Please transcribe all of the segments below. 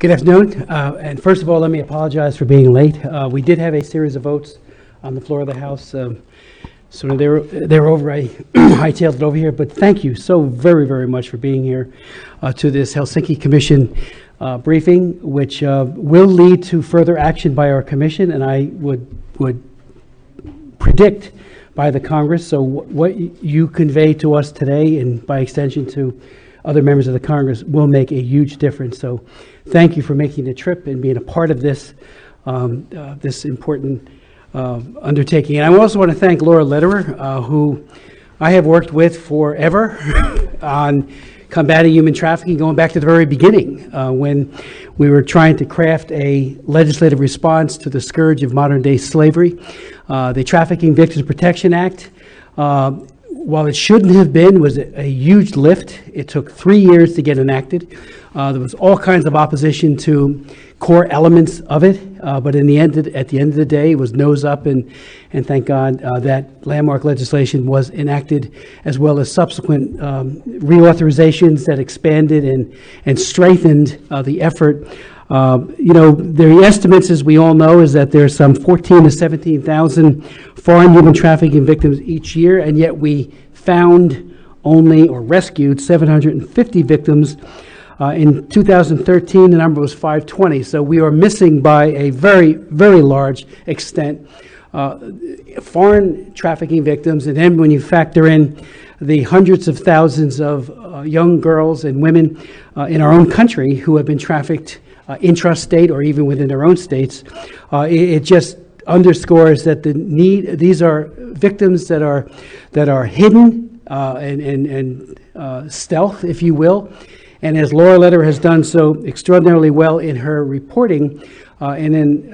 Good afternoon, and first of all, let me apologize for being late. We did have a series of votes on the floor of the House, so they were over. I hightailed it over here, but thank you so very, very much for being here to this Helsinki Commission briefing, which will lead to further action by our Commission, and I would predict by the Congress. So what you convey to us today, and by extension to other members of the Congress, will make a huge difference. So thank you for making the trip and being a part of this this important undertaking. And I also want to thank Laura Lederer, who I have worked with forever on combating human trafficking, going back to the very beginning when we were trying to craft a legislative response to the scourge of modern-day slavery. The Trafficking Victims Protection Act, while it shouldn't have been, was a huge lift. It took 3 years to get enacted. There was all kinds of opposition to core elements of it, but at the end of the day, it was nose up, and thank God that landmark legislation was enacted, as well as subsequent reauthorizations that expanded and strengthened the effort. The estimates, as we all know, is that there's some 14,000 to 17,000 foreign human trafficking victims each year, and yet we found only or rescued 750 victims. In 2013, the number was 520, so we are missing by a very, very large extent foreign trafficking victims, and then when you factor in the hundreds of thousands of young girls and women in our own country who have been trafficked intrastate or even within their own states, it just underscores that the need. These are victims that are hidden and stealth, if you will. And as Laura Lederer has done so extraordinarily well in her reporting, and then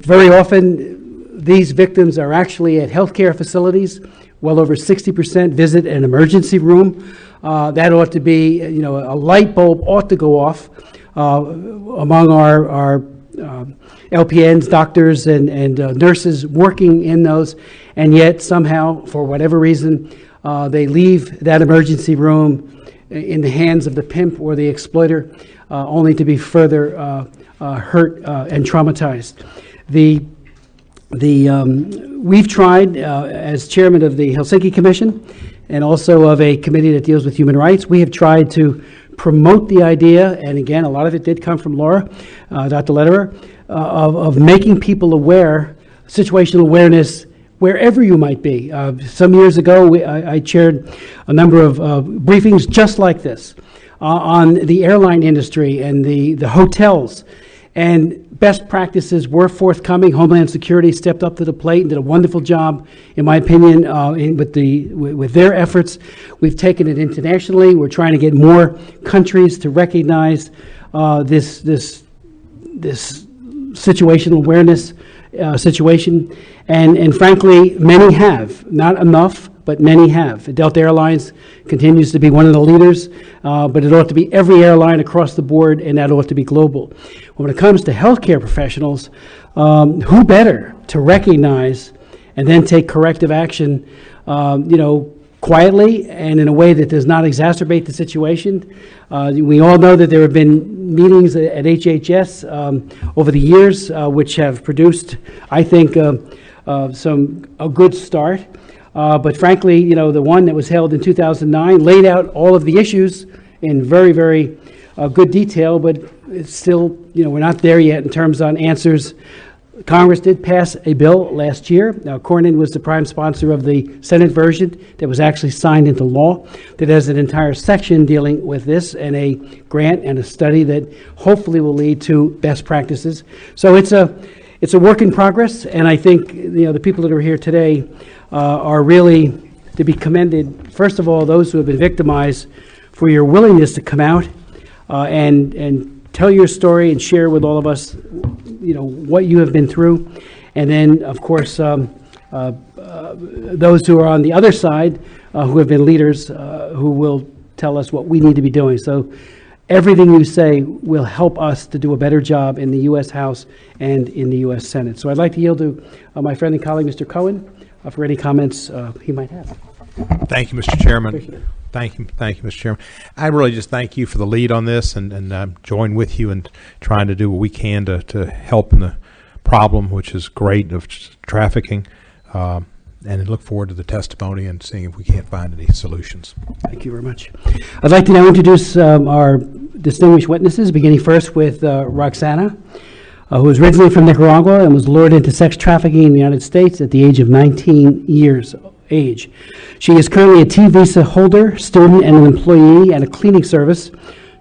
very often these victims are actually at healthcare facilities. Well over 60% visit an emergency room. That ought to be, a light bulb ought to go off among our LPNs, doctors, and nurses working in those, and yet somehow, for whatever reason, they leave that emergency room in the hands of the pimp or the exploiter, only to be further hurt and traumatized. We've tried, as chairman of the Helsinki Commission, and also of a committee that deals with human rights, we have tried to promote the idea, and again, a lot of it did come from Laura, Dr. Lederer, of making people aware, situational awareness, wherever you might be. Some years ago, I chaired a number of briefings just like this on the airline industry and the hotels, and best practices were forthcoming. Homeland Security stepped up to the plate and did a wonderful job, in my opinion, with their efforts. We've taken it internationally. We're trying to get more countries to recognize this situational awareness situation, and frankly, many have. Not enough, but many have. Delta Airlines continues to be one of the leaders, but it ought to be every airline across the board, and that ought to be global. When it comes to healthcare professionals, who better to recognize and then take corrective action, quietly and in a way that does not exacerbate the situation. We all know that there have been meetings at HHS over the years, which have produced, I think, a good start. But frankly, the one that was held in 2009 laid out all of the issues in very, very good detail, but it's still, we're not there yet in terms on answers. Congress did pass a bill last year. Now, Cornyn was the prime sponsor of the Senate version that was actually signed into law, that has an entire section dealing with this, and a grant and a study that hopefully will lead to best practices. So it's a work in progress, and I think the people that are here today are really to be commended. First of all, those who have been victimized, for your willingness to come out and tell your story and share with all of us, what you have been through. And then, of course, those who are on the other side, who have been leaders, who will tell us what we need to be doing. So everything you say will help us to do a better job in the U.S. House and in the U.S. Senate. So I'd like to yield to my friend and colleague, Mr. Cohen, for any comments he might have. Thank you, Mr. Chairman. Appreciate it. Thank you, Mr. Chairman. I really just thank you for the lead on this, and join with you in trying to do what we can to help in the problem, which is great, of trafficking, and I look forward to the testimony and seeing if we can't find any solutions. Thank you very much. I'd like to now introduce our distinguished witnesses, beginning first with Roxana, who is originally from Nicaragua and was lured into sex trafficking in the United States at the age of 19 years age. She is currently a T visa holder, student, and an employee at a cleaning service.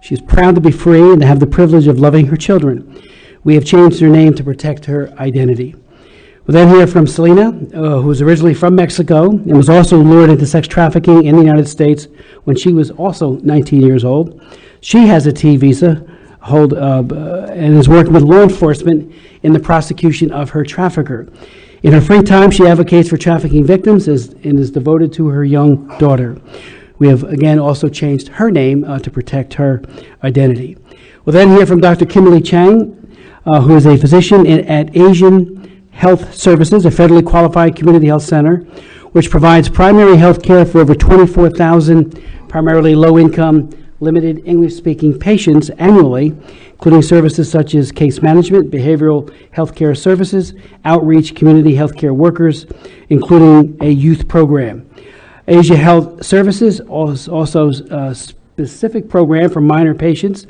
She is proud to be free and to have the privilege of loving her children. We have changed her name to protect her identity. We'll then hear from Celena, who is originally from Mexico and was also lured into sex trafficking in the United States when she was also 19 years old. She has a T visa and is working with law enforcement in the prosecution of her trafficker. In her free time, she advocates for trafficking victims and is devoted to her young daughter. We have, again, also changed her name to protect her identity. We'll then hear from Dr. Kimberly Chang, who is a physician at Asian Health Services, a federally qualified community health center, which provides primary health care for over 24,000 primarily low-income, limited English-speaking patients annually, including services such as case management, behavioral health care services, outreach, community health care workers, including a youth program. Asia Health Services also a specific program for minor patients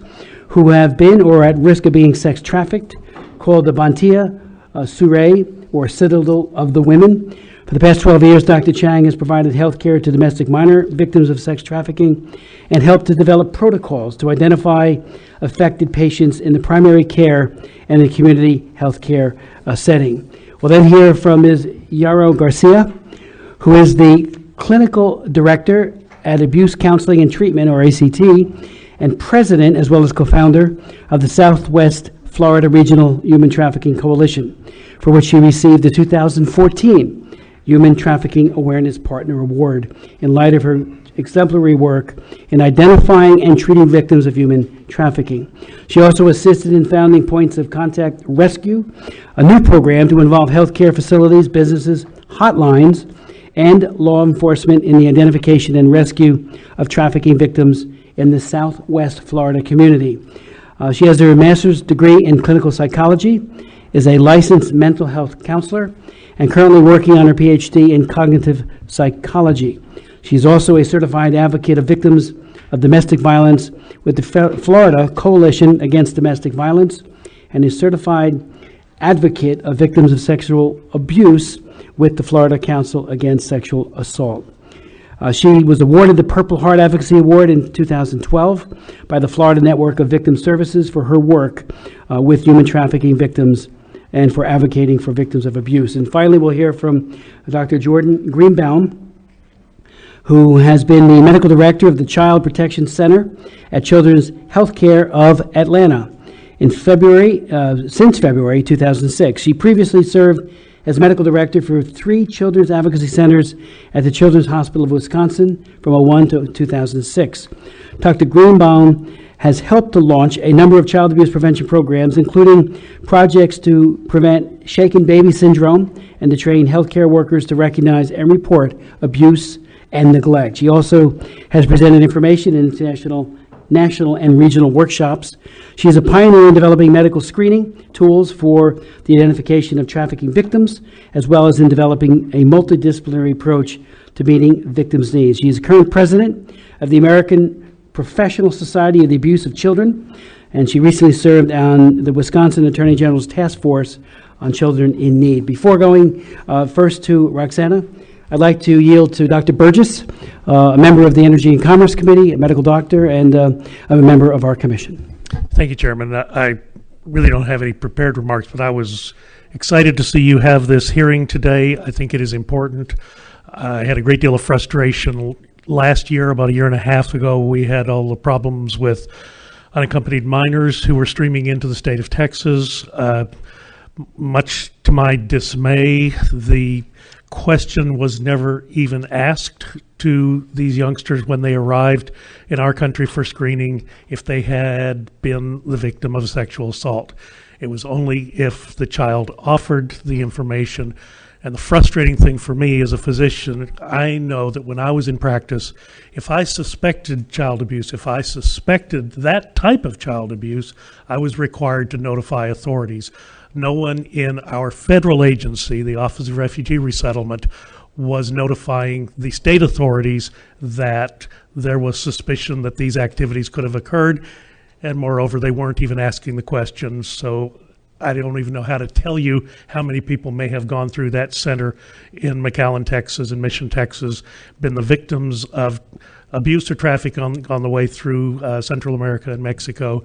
who have been or are at risk of being sex trafficked, called the Bantia Surrey, or Citadel of the Women. For the past 12 years, Dr. Chang has provided health care to domestic minor victims of sex trafficking and helped to develop protocols to identify affected patients in the primary care and the community health care setting. We'll then hear from Ms. Yaro Garcia, who is the Clinical Director at Abuse Counseling and Treatment, or ACT, and President, as well as co-founder, of the Southwest Florida Regional Human Trafficking Coalition, for which she received the 2014 Human Trafficking Awareness Partner Award in light of her exemplary work in identifying and treating victims of human trafficking. She also assisted in founding Points of Contact Rescue, a new program to involve healthcare facilities, businesses, hotlines, and law enforcement in the identification and rescue of trafficking victims in the Southwest Florida community. She has her master's degree in clinical psychology, is a licensed mental health counselor, and currently working on her PhD in cognitive psychology. She's also a certified advocate of victims of domestic violence with the Florida Coalition Against Domestic Violence, and is certified advocate of victims of sexual abuse with the Florida Council Against Sexual Assault. She was awarded the Purple Heart Advocacy Award in 2012 by the Florida Network of Victim Services for her work with human trafficking victims and for advocating for victims of abuse. And finally, we'll hear from Dr. Jordan Greenbaum, who has been the medical director of the Child Protection Center at Children's Healthcare of Atlanta since February 2006. She previously served as medical director for 3 children's advocacy centers at the Children's Hospital of Wisconsin from 2001 to 2006. Dr. Greenbaum has helped to launch a number of child abuse prevention programs, including projects to prevent shaken baby syndrome and to train healthcare workers to recognize and report abuse and neglect. She also has presented information in international, national, and regional workshops. She is a pioneer in developing medical screening tools for the identification of trafficking victims, as well as in developing a multidisciplinary approach to meeting victims' needs. She is the current president of the American Professional Society of the Abuse of Children, and she recently served on the Wisconsin Attorney General's Task Force on Children in Need. Before going first to Roxana, I'd like to yield to Dr. Burgess, a member of the Energy and Commerce Committee, a medical doctor, and a member of our commission. Thank you, Chairman. I really don't have any prepared remarks, but I was excited to see you have this hearing today. I think it is important. I had a great deal of frustration last year, about a year and a half ago. We had all the problems with unaccompanied minors who were streaming into the state of Texas. Much to my dismay, the question was never even asked to these youngsters when they arrived in our country for screening if they had been the victim of sexual assault. It was only if the child offered the information And the frustrating thing for me as a physician, I know that when I was in practice, if I suspected child abuse, if I suspected that type of child abuse, I was required to notify authorities. No one in our federal agency, the Office of Refugee Resettlement, was notifying the state authorities that there was suspicion that these activities could have occurred. And moreover, they weren't even asking the questions. So I don't even know how to tell you how many people may have gone through that center in McAllen, Texas, and Mission, Texas, been the victims of abuse or trafficking on the way through Central America and Mexico.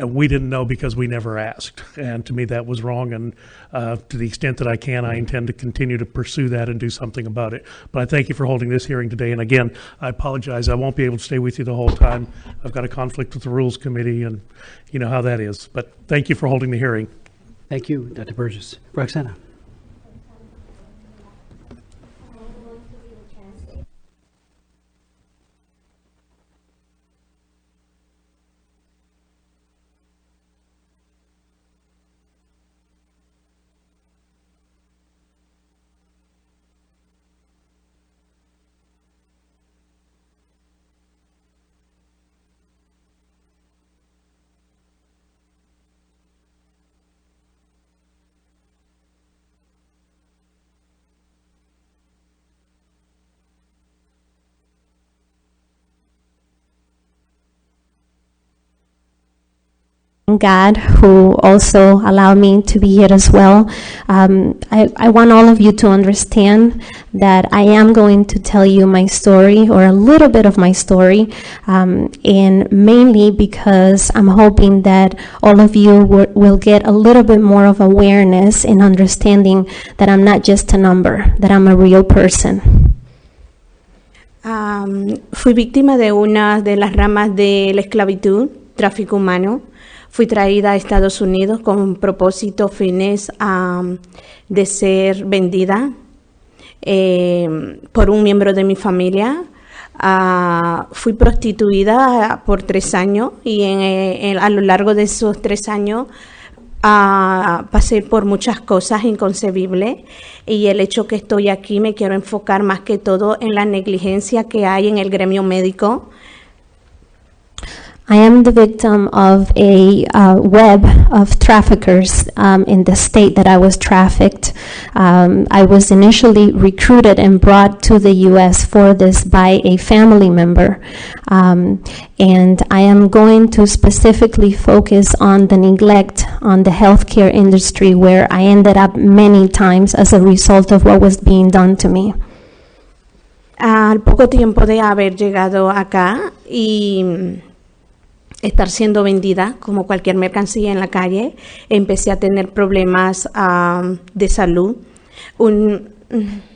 We didn't know because we never asked. And to me, that was wrong. And to the extent that I can, I intend to continue to pursue that and do something about it. But I thank you for holding this hearing today. And again, I apologize. I won't be able to stay with you the whole time. I've got a conflict with the Rules Committee, and you know how that is. But thank you for holding the hearing. Thank you, Dr. Burgess. Roxana. God, who also allowed me to be here as well. I want all of you to understand that I am going to tell you my story, or a little bit of my story, and mainly because I'm hoping that all of you will get a little bit more of awareness and understanding that I'm not just a number, that I'm a real person. Fui víctima de una de las ramas de la esclavitud, tráfico humano. Fui traída a Estados Unidos con propósito, fines de ser vendida por un miembro de mi familia. Fui prostituida por 3 años y a lo largo de esos 3 años pasé por muchas cosas inconcebibles, y el hecho que estoy aquí me quiero enfocar más que todo en la negligencia que hay en el gremio médico. I am the victim of a web of traffickers in the state that I was trafficked. I was initially recruited and brought to the U.S. for this by a family member. And I am going to specifically focus on the neglect on the healthcare industry, where I ended up many times as a result of what was being done to me. Al poco tiempo de haber llegado acá y estar siendo vendida como cualquier mercancía en la calle, empecé a tener problemas de salud.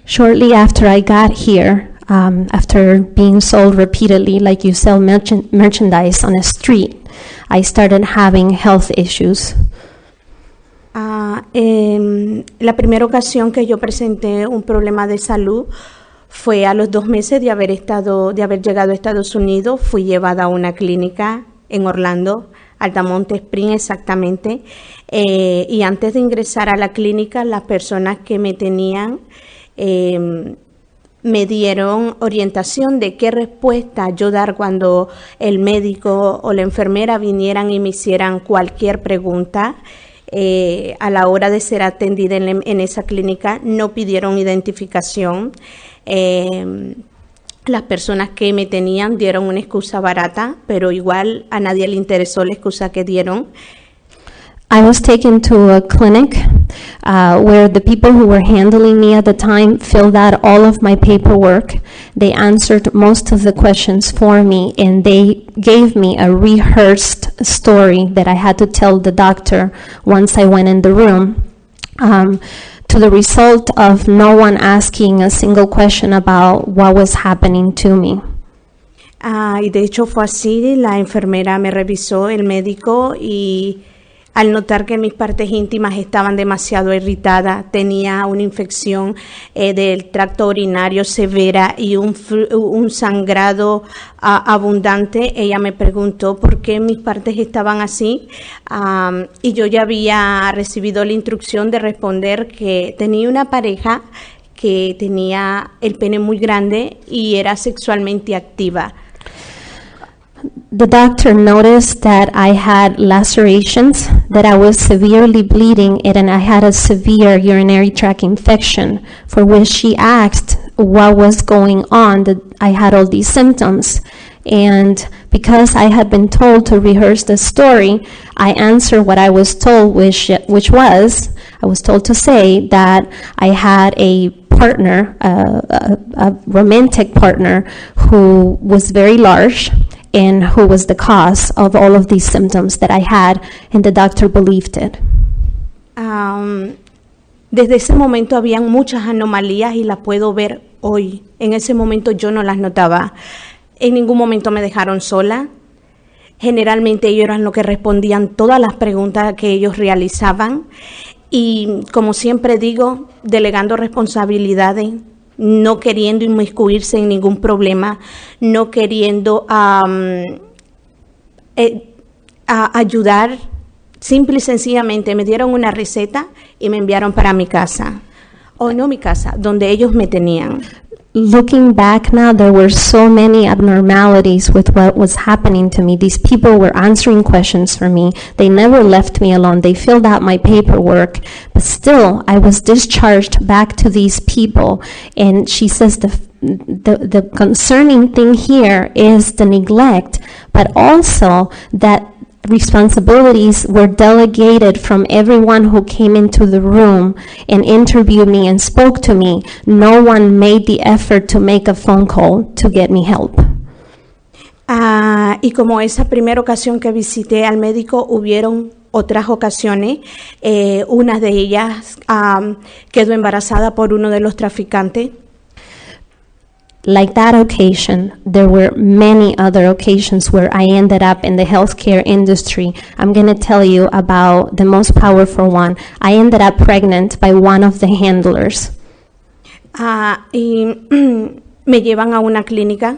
Shortly after I got here, after being sold repeatedly like you sell merchandise on a street, I started having health issues. La primera ocasión que yo presenté un problema de salud fue a los 2 meses de haber llegado a Estados Unidos. Fui llevada a una clínica en Orlando, Altamonte Spring exactamente, y antes de ingresar a la clínica, las personas que me tenían me dieron orientación de qué respuesta yo dar cuando el médico o la enfermera vinieran y me hicieran cualquier pregunta. A la hora de ser atendida en esa clínica, no pidieron identificación. Las personas que me tenían dieron una excusa barata, pero igual a nadie le interesó la excusa que dieron. I was taken to a clinic where the people who were handling me at the time filled out all of my paperwork. They answered most of the questions for me, and they gave me a rehearsed story that I had to tell the doctor once I went in the room. To the result of no one asking a single question about what was happening to me. Y de hecho fue así, la enfermera me revisó, el médico, y al notar que mis partes íntimas estaban demasiado irritadas, tenía una infección del tracto urinario severa y un sangrado abundante, ella me preguntó por qué mis partes estaban así, y yo ya había recibido la instrucción de responder que tenía una pareja que tenía el pene muy grande y era sexualmente activa. The doctor noticed that I had lacerations, that I was severely bleeding, and I had a severe urinary tract infection, for which she asked what was going on, that I had all these symptoms. And because I had been told to rehearse the story, I answered what I was told, which was, I was told to say that I had a partner, a romantic partner, who was very large, and who was the cause of all of these symptoms that I had, and the doctor believed it. Desde ese momento habían muchas anomalías y las puedo ver hoy. En ese momento yo no las notaba. En ningún momento me dejaron sola. Generalmente ellos eran los que respondían todas las preguntas que ellos realizaban. Y como siempre digo, delegando responsabilidades, no queriendo inmiscuirse en ningún problema, no queriendo ayudar, simple y sencillamente me dieron una receta y me enviaron para mi casa, o no mi casa, donde ellos me tenían. Looking back now, there were so many abnormalities with what was happening to me. These people were answering questions for me. They never left me alone. They filled out my paperwork. But still, I was discharged back to these people. And she says the concerning thing here is the neglect, but also that responsibilities were delegated from everyone who came into the room and interviewed me and spoke to me. No one made the effort to make a phone call to get me help. Y como esa primera ocasión que visité al médico, hubieron otras ocasiones. Una de ellas quedó embarazada por uno de los traficantes. Like that occasion, there were many other occasions where I ended up in the healthcare industry. I'm going to tell you about the most powerful one. I ended up pregnant by one of the handlers. Y me llevan a una clínica.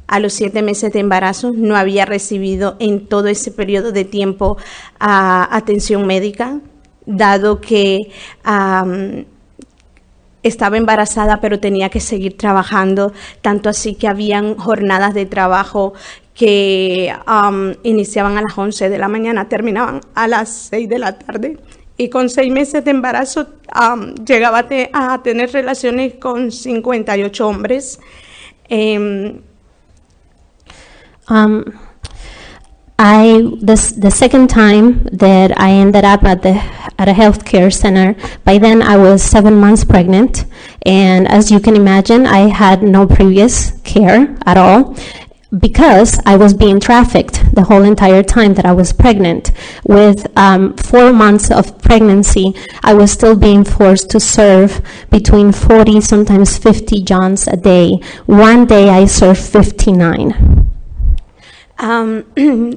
A los 7 meses de embarazo, no había recibido en todo ese periodo de tiempo atención médica, dado que estaba embarazada, pero tenía que seguir trabajando, tanto así que habían jornadas de trabajo que iniciaban a las 11 de la mañana, terminaban a las 6 de la tarde. Y con 6 meses de embarazo llegaba a tener relaciones con 58 hombres. The second time that I ended up at a healthcare center, by then I was 7 months pregnant, and as you can imagine, I had no previous care at all, because I was being trafficked the whole entire time that I was pregnant. With 4 months of pregnancy, I was still being forced to serve between 40, sometimes 50 johns a day. One day I served 59.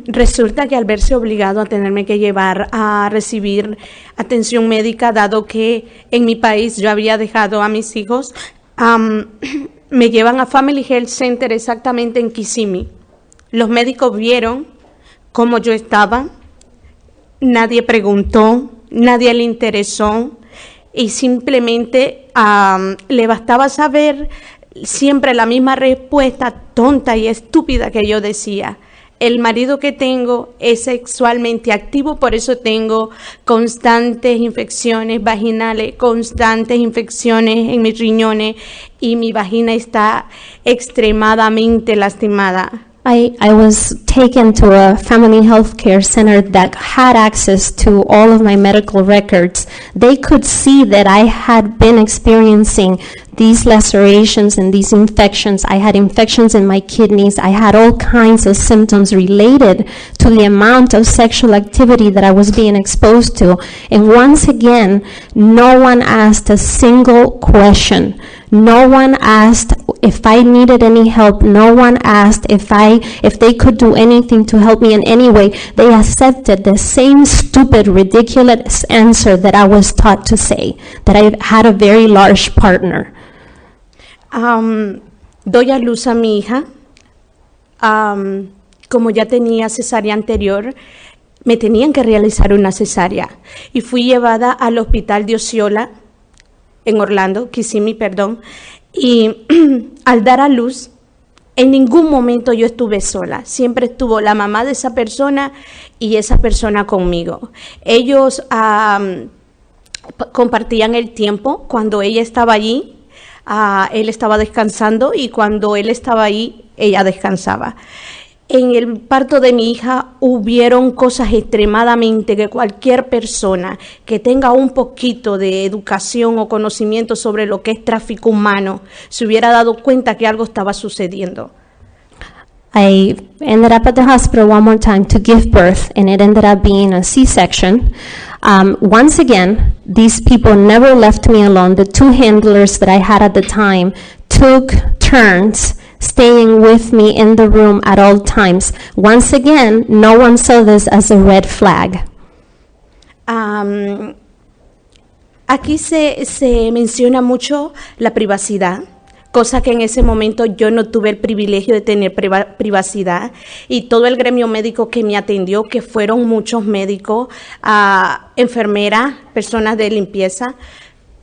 Resulta que al verse obligado a tenerme que llevar a recibir atención médica, dado que en mi país yo había dejado a mis hijos, me llevan a Family Health Center exactamente en Kissimmee. Los médicos vieron cómo yo estaba, nadie preguntó, nadie le interesó y simplemente le bastaba saber siempre la misma respuesta tonta y estúpida que yo decía. El marido que tengo es sexualmente activo, por eso tengo constantes infecciones vaginales, constantes infecciones en mis riñones y mi vagina está extremadamente lastimada. I was taken to a family health care center that had access to all of my medical records. They could see that I had been experiencing these lacerations and these infections. I had infections in my kidneys. I had all kinds of symptoms related to the amount of sexual activity that I was being exposed to. And once again, no one asked a single question. No one asked if I needed any help. No one asked if they could do anything to help me in any way. They accepted the same stupid, ridiculous answer that I was taught to say, that I had a very large partner. Doy a luz a mi hija. Como ya tenía cesárea anterior, me tenían que realizar una cesárea. Y fui llevada al hospital de Osceola, en Orlando, Kissimmee, perdón. Y al dar a luz, en ningún momento yo estuve sola. Siempre estuvo la mamá de esa persona y esa persona conmigo. Ellos compartían el tiempo. Cuando ella estaba allí, él estaba descansando, y cuando él estaba ahí, ella descansaba. En el parto de mi hija hubieron cosas extremadamente que cualquier persona que tenga un poquito de educación o conocimiento sobre lo que es tráfico humano se hubiera dado cuenta que algo estaba sucediendo. I ended up at the hospital one more time to give birth, and it ended up being a C-section. Once again, these people never left me alone. The two handlers that I had at the time took turns staying with me in the room at all times. Once again, no one saw this as a red flag. Aquí se menciona mucho la privacidad, cosa que en ese momento yo no tuve el privilegio de tener privacidad, y todo el gremio médico que me atendió, que fueron muchos médicos, enfermeras, personas de limpieza,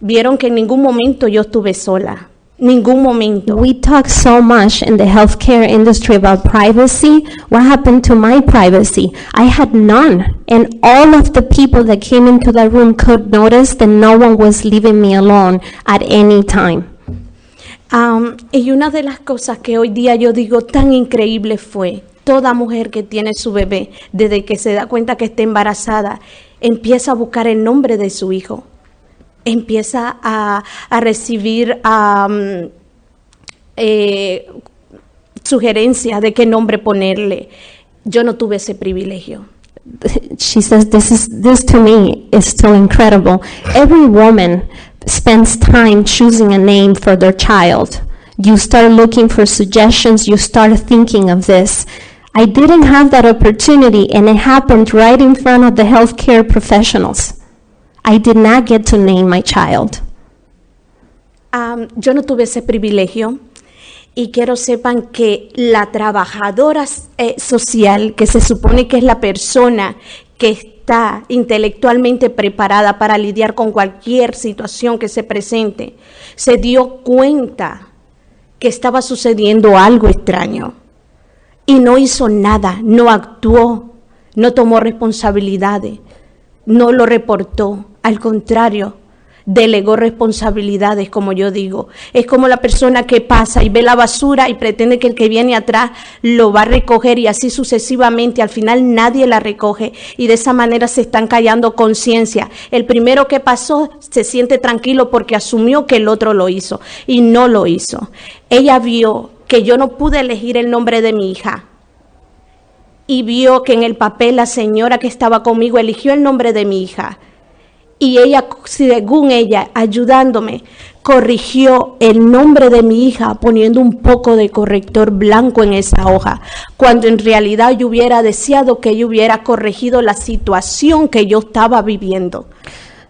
vieron que en ningún momento yo estuve sola. Ningún momento. We talk so much in the healthcare industry about privacy. What happened to my privacy? I had none. And all of the people that came into that room could notice that no one was leaving me alone at any time. Y una de las cosas que hoy día yo digo tan increíble fue, toda mujer que tiene su bebé, desde que se da cuenta que está embarazada, empieza a buscar el nombre de su hijo. Empieza a recibir sugerencias de qué nombre ponerle. Yo no tuve ese privilegio. She says, this to me is still incredible. Every woman spends time choosing a name for their child. You start looking for suggestions, you start thinking of this. I didn't have that opportunity, and it happened right in front of the healthcare professionals. I did not get to name my child. Yo no tuve ese privilegio, y quiero sepan que la trabajadora social, que se supone que es la persona que está intelectualmente preparada para lidiar con cualquier situación que se presente, se dio cuenta que estaba sucediendo algo extraño y no hizo nada, no actuó, no tomó responsabilidades, no lo reportó. Al contrario, delegó responsabilidades, como yo digo. Es como la persona que pasa y ve la basura y pretende que el que viene atrás lo va a recoger, y así sucesivamente. Al final nadie la recoge, y de esa manera se están callando conciencia. El primero que pasó se siente tranquilo porque asumió que el otro lo hizo, y no lo hizo. Ella vio que yo no pude elegir el nombre de mi hija, y vio que en el papel la señora que estaba conmigo eligió el nombre de mi hija. Y ella, según ella, ayudándome, corrigió el nombre de mi hija poniendo un poco de corrector blanco en esa hoja, cuando en realidad yo hubiera deseado que ella hubiera corregido la situación que yo estaba viviendo.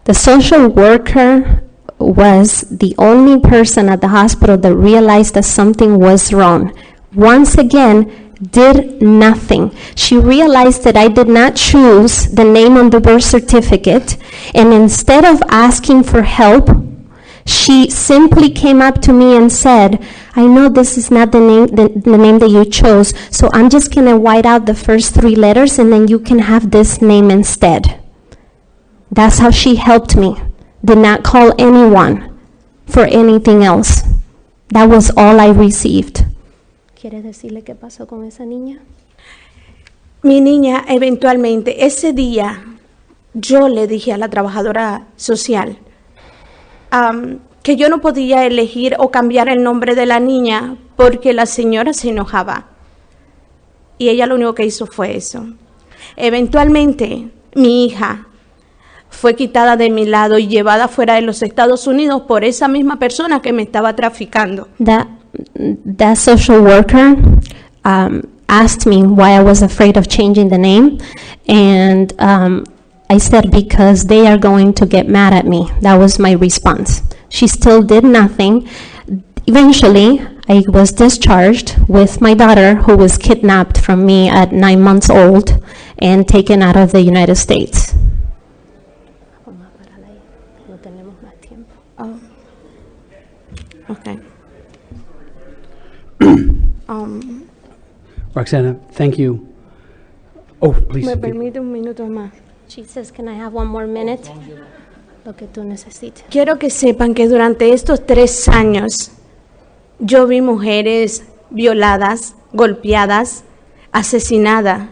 The social worker was the only person at the hospital that realized that something was wrong. Once again, did nothing. She realized that I did not choose the name on the birth certificate, and instead of asking for help, she simply came up to me and said, I know this is not the name that you chose, so I'm just going to white out the first 3 letters, and then you can have this name instead. That's how she helped me. Did not call anyone for anything else. That was all I received. ¿Quieres decirle qué pasó con esa niña? Mi niña, eventualmente, ese día, yo le dije a la trabajadora social que yo no podía elegir o cambiar el nombre de la niña porque la señora se enojaba. Y ella lo único que hizo fue eso. Eventualmente, mi hija fue quitada de mi lado y llevada fuera de los Estados Unidos por esa misma persona que me estaba traficando. That social worker asked me why I was afraid of changing the name, and I said because they are going to get mad at me. That was my response. She still did nothing. Eventually, I was discharged with my daughter, who was kidnapped from me at 9 months old and taken out of the United States. Oh. Okay. Roxana, thank you. Oh, please. ¿Me permite un minuto más? She says, can I have one more minute? Lo que tú necesites. Quiero que sepan que durante estos 3 años yo vi mujeres violadas, golpeadas, asesinadas.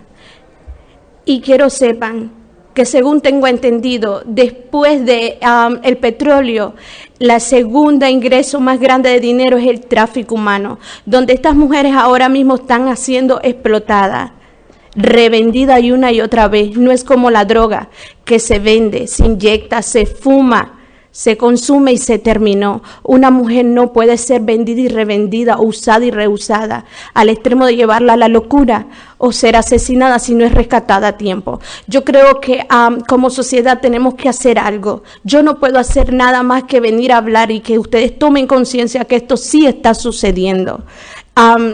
Y quiero sepan que según tengo entendido, después de el petróleo, la segunda ingreso más grande de dinero es el tráfico humano, donde estas mujeres ahora mismo están siendo explotadas, revendidas y una y otra vez. No es como la droga que se vende, se inyecta, se fuma, se consume y se terminó. Una mujer no puede ser vendida y revendida, usada y reusada, al extremo de llevarla a la locura o ser asesinada si no es rescatada a tiempo. Yo creo que como sociedad tenemos que hacer algo. Yo no puedo hacer nada más que venir a hablar y que ustedes tomen conciencia que esto sí está sucediendo.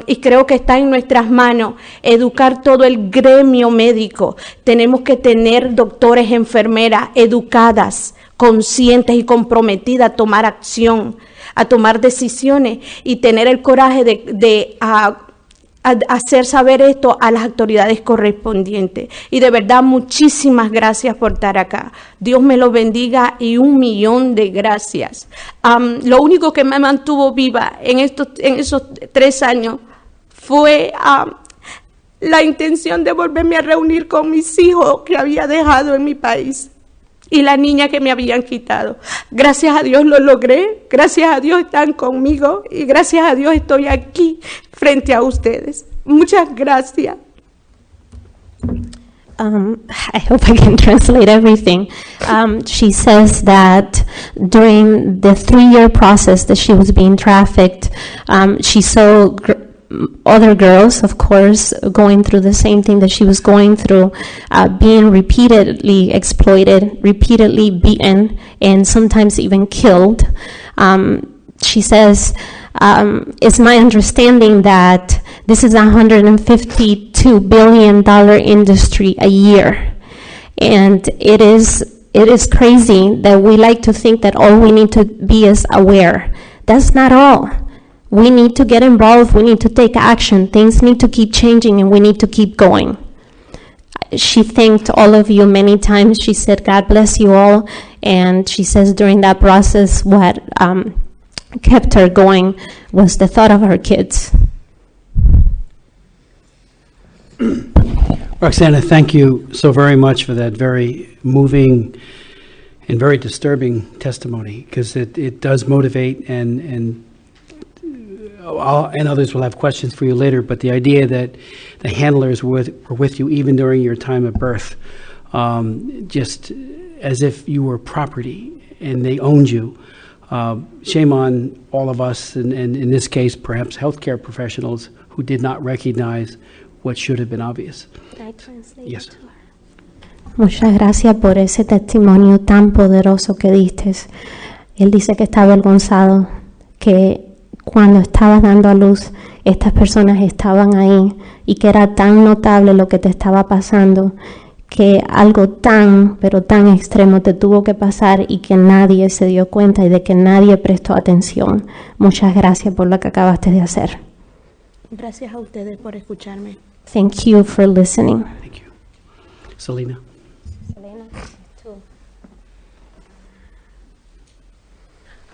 Y creo que está en nuestras manos educar todo el gremio médico. Tenemos que tener doctores, enfermeras educadas, conscientes y comprometidas a tomar acción, a tomar decisiones y tener el coraje de hacer saber esto a las autoridades correspondientes. Y de verdad, muchísimas gracias por estar acá. Dios me lo bendiga y 1.000.000 de gracias. Lo único que me mantuvo viva en esos 3 años fue la intención de volverme a reunir con mis hijos que había dejado en mi país y la niña que me habían quitado. Gracias a Dios lo logré, gracias a Dios están conmigo y gracias a Dios estoy aquí frente a ustedes. Muchas gracias. I hope I can translate everything. She says that during the 3-year process that she was being trafficked, she saw other girls, of course, going through the same thing that she was going through, being repeatedly exploited, repeatedly beaten, and sometimes even killed. She says, it's my understanding that this is a $152 billion industry a year. And it is crazy that we like to think that all we need to be is aware. That's not all. We need to get involved, we need to take action, things need to keep changing, and we need to keep going. She thanked all of you many times. She said, God bless you all. And she says during that process, what kept her going was the thought of her kids. Roxana, thank you so very much for that very moving and very disturbing testimony, because it does motivate, and others will have questions for you later, but the idea that the handlers were with you even during your time of birth, just as if you were property and they owned you. Shame on all of us, and in this case, perhaps healthcare professionals who did not recognize what should have been obvious. Can I translate Yes. it to her? Muchas gracias por ese testimonio tan poderoso que diste. Él dice que está avergonzado, que cuando estabas dando a luz, estas personas estaban ahí y que era tan notable lo que te estaba pasando, que algo tan, pero tan extremo te tuvo que pasar y que nadie se dio cuenta y de que nadie prestó atención. Muchas gracias por lo que acabaste de hacer. Gracias a ustedes por escucharme. Thank you for listening. Thank you. Celena.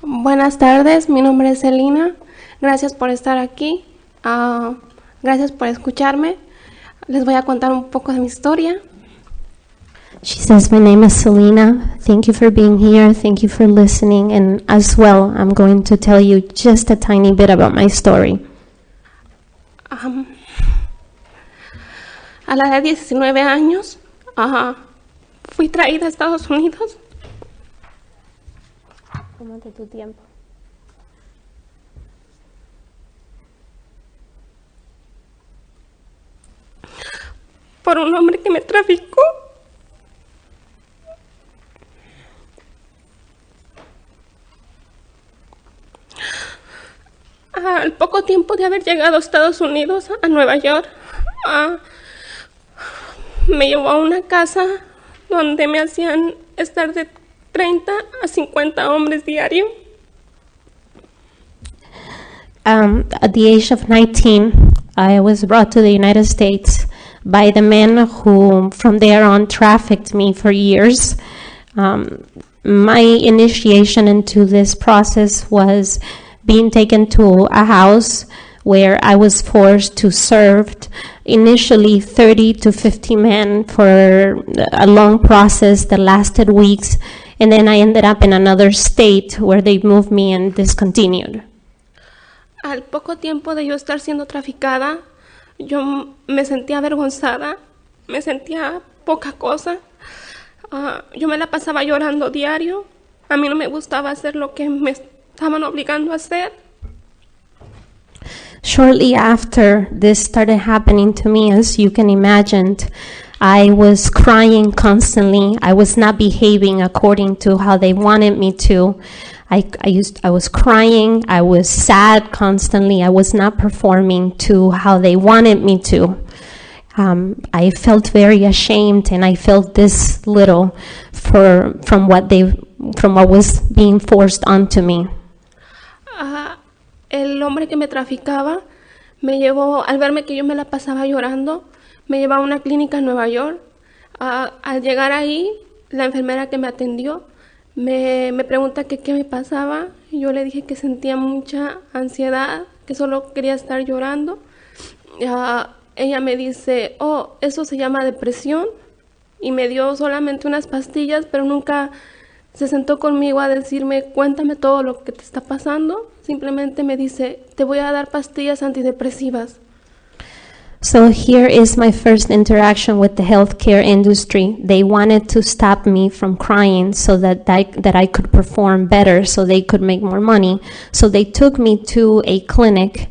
Buenas tardes, mi nombre es Celena. Gracias por estar aquí. Gracias por escucharme. Les voy a contar un poco de mi historia. She says, my name is Celena. Thank you for being here. Thank you for listening. And as well, I'm going to tell you just a tiny bit about my story. A la edad de 19 años, fui traída a Estados Unidos. Tómate tu tiempo. Por un hombre que me traficó. Al poco tiempo de haber llegado a Estados Unidos, a Nueva York, me llevó a una casa donde me hacían estar de 30 a 50 hombres diario. At the age of 19, I was brought to the United States by the men who, from there on, trafficked me for years. My initiation into this process was being taken to a house where I was forced to serve initially 30 to 50 men for a long process that lasted weeks, and then I ended up in another state where they moved me and discontinued. Al poco tiempo de yo estar siendo traficada, yo me sentía avergonzada, me sentía poca cosa. Yo me la pasaba llorando diario. A mí no me gustaba hacer lo que me estaban obligando a hacer. Shortly after this started happening to me, as you can imagine, I was crying constantly. I was not behaving according to how they wanted me to. I was crying. I was sad constantly. I was not performing to how they wanted me to. I felt very ashamed, and I felt this little from what was being forced onto me. El hombre que me traficaba me llevó, al verme que yo me la pasaba llorando, me llevó a una clínica en Nueva York. Al llegar ahí, la enfermera que me atendió me pregunta que qué me pasaba. Yo le dije que sentía mucha ansiedad, que solo quería estar llorando. Ella me dice, eso se llama depresión, y me dio solamente unas pastillas, pero nunca se sentó conmigo a decirme, cuéntame todo lo que te está pasando. Simplemente me dice, te voy a dar pastillas antidepresivas. So here is my first interaction with the healthcare industry. They wanted to stop me from crying so that I could perform better, so they could make more money. So they took me to a clinic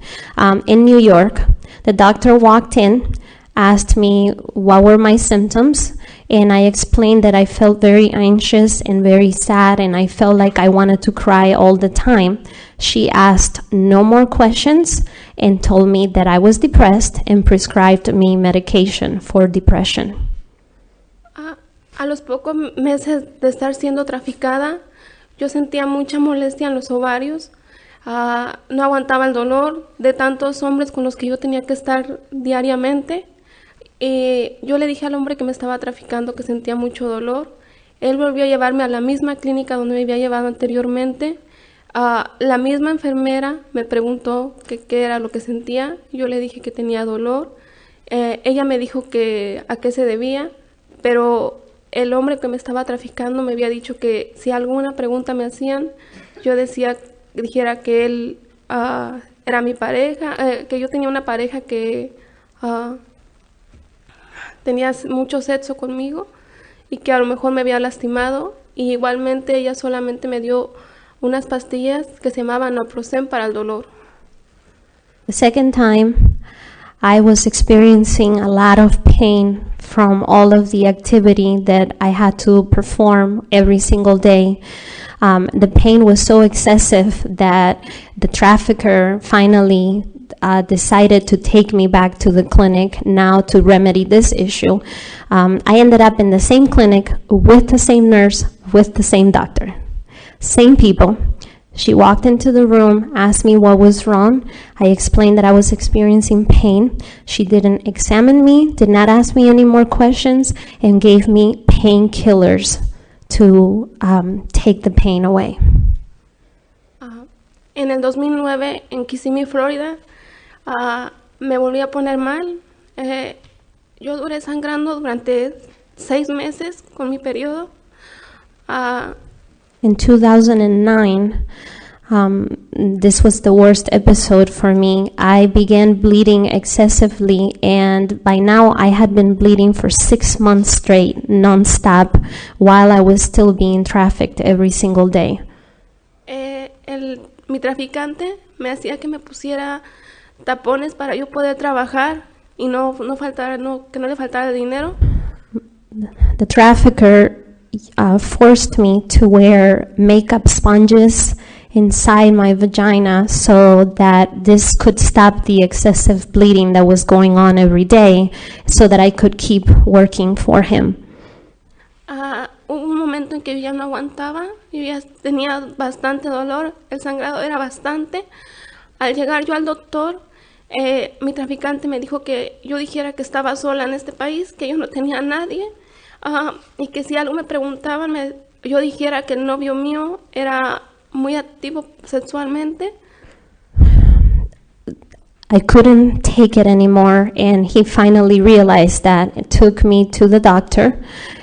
in New York. The doctor walked in, asked me what were my symptoms, and I explained that I felt very anxious and very sad, and I felt like I wanted to cry all the time. She asked no more questions and told me that I was depressed and prescribed me medication for depression. A los pocos meses de estar siendo traficada, yo sentía mucha molestia en los ovarios. No aguantaba el dolor de tantos hombres con los que yo tenía que estar diariamente. Yo le dije al hombre que me estaba traficando que sentía mucho dolor. Él volvió a llevarme a la misma clínica donde me había llevado anteriormente. La misma enfermera me preguntó qué era lo que sentía. Yo le dije que tenía dolor. Ella me dijo que a qué se debía, pero el hombre que me estaba traficando me había dicho que si alguna pregunta me hacían, yo dijera que él era mi pareja, que yo tenía una pareja que tenía mucho sexo conmigo y que a lo mejor me había lastimado. Y igualmente ella solamente me dio unas pastillas que se llamaban naproxen para el dolor. The second time, I was experiencing a lot of pain from all of the activity that I had to perform every single day. The pain was so excessive that the trafficker finally decided to take me back to the clinic now to remedy this issue. I ended up in the same clinic with the same nurse, with the same doctor, same people. She walked into the room, asked me what was wrong. I explained that I was experiencing pain. She didn't examine me, did not ask me any more questions, and gave me painkillers to take the pain away. En el 2009, en Kissimmee, Florida, me volví a poner mal. Yo duré sangrando durante 6 meses con mi periodo. In 2009, This was the worst episode for me. I began bleeding excessively, and by now I had been bleeding for 6 months straight, non-stop, while I was still being trafficked every single day. Mi traficante me hacía que me pusiera tapones para yo poder trabajar y que no le faltara dinero. The trafficker forced me to wear makeup sponges inside my vagina so that this could stop the excessive bleeding that was going on every day, so that I could keep working for him. Hubo un momento en que yo ya no aguantaba, yo ya tenía bastante dolor, el sangrado era bastante. Al llegar yo al doctor, mi traficante me dijo que yo dijera que estaba sola en este país, que yo no tenía a nadie, y que si algo me preguntaban, yo dijera que el novio mío era muy activo sexualmente. I couldn't take it anymore, and he finally realized that. It took me to the doctor,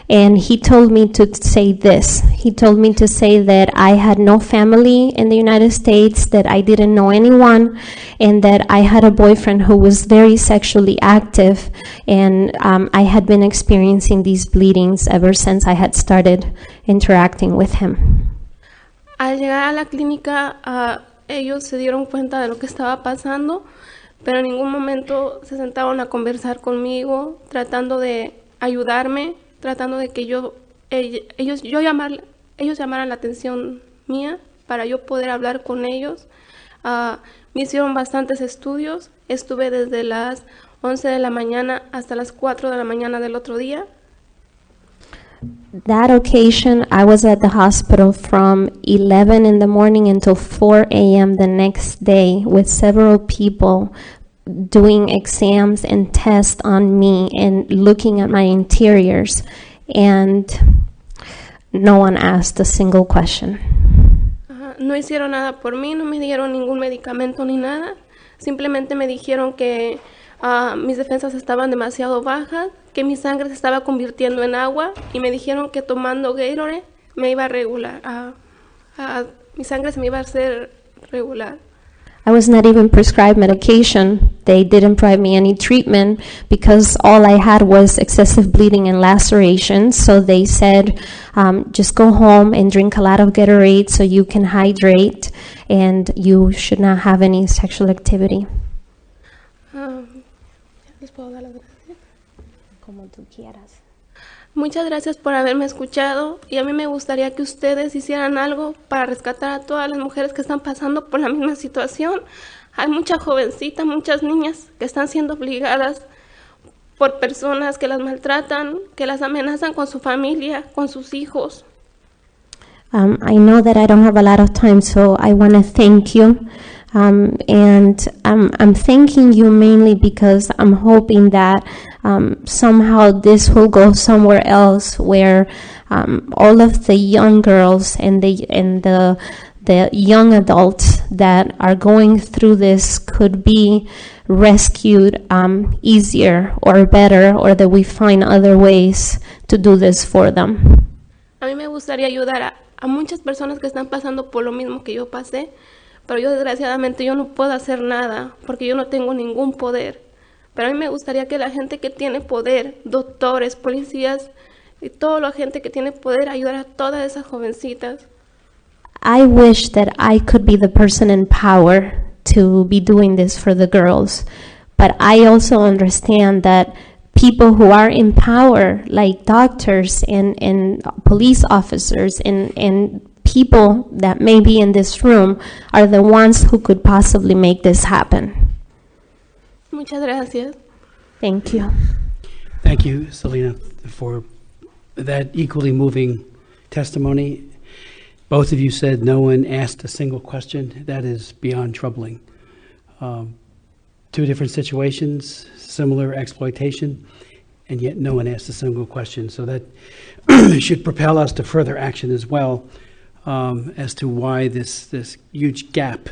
and he told me to say this. He told me to say that I had no family in the United States, that I didn't know anyone, and that I had a boyfriend who was very sexually active, and I had been experiencing these bleedings ever since I had started interacting with him. Al llegar a la clínica, ellos se dieron cuenta de lo que estaba pasando, pero en ningún momento se sentaron a conversar conmigo, tratando de ayudarme, tratando de que ellos llamaran la atención mía para yo poder hablar con ellos. Me hicieron bastantes estudios, estuve desde las 11 de la mañana hasta las 4 de la mañana del otro día. That occasion, I was at the hospital from 11 in the morning until 4 a.m. the next day with several people doing exams and tests on me and looking at my interiors, and no one asked a single question. No hicieron nada por mí, no me dieron ningún medicamento ni nada. Simplemente me dijeron que mis defensas estaban demasiado bajas, que mi sangre se estaba convirtiendo en agua, y me dijeron que tomando Gatorade me iba a regular, mi sangre se me iba a hacer regular. I was not even prescribed medication. They didn't provide me any treatment because all I had was excessive bleeding and lacerations. So they said, just go home and drink a lot of Gatorade so you can hydrate, and you should not have any sexual activity. ¿Les puedo dar las gracias? Como tú quieras. Muchas gracias por haberme escuchado, y a mí me gustaría que ustedes hicieran algo para rescatar a todas las mujeres que están pasando por la misma situación. Hay muchas jovencitas, muchas niñas que están siendo obligadas por personas que las maltratan, que las amenazan con su familia, con sus hijos. I know that I don't have a lot of time, so I want to thank you. And I'm thanking you mainly because I'm hoping that somehow this will go somewhere else where all of the young girls and the young adults that are going through this could be rescued easier or better, or that we find other ways to do this for them. A mí me gustaría ayudar a muchas personas que están pasando por lo mismo que yo pasé, pero yo desgraciadamente yo no puedo hacer nada porque yo no tengo ningún poder. Pero a mí me gustaría que la gente que tiene poder, doctores, policías y toda la gente que tiene poder, ayudar a todas esas jovencitas. I wish that I could be the person in power to be doing this for the girls, but I also understand that people who are in power, like doctors and police officers and people that may be in this room, are the ones who could possibly make this happen. Muchas gracias. Thank you. Thank you, Celena, for that equally moving testimony. Both of you said no one asked a single question. That is beyond troubling. Two different situations, similar exploitation, and yet no one asked a single question. So that should propel us to further action as well, as to why this huge gap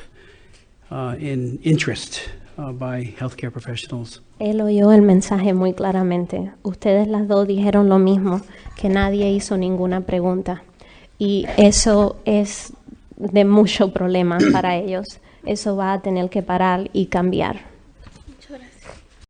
in interest by healthcare professionals. Él oyó el mensaje muy claramente. Ustedes las dos dijeron lo mismo, que nadie hizo ninguna pregunta. Y eso es de mucho problema para ellos. Eso va a tener que parar y cambiar.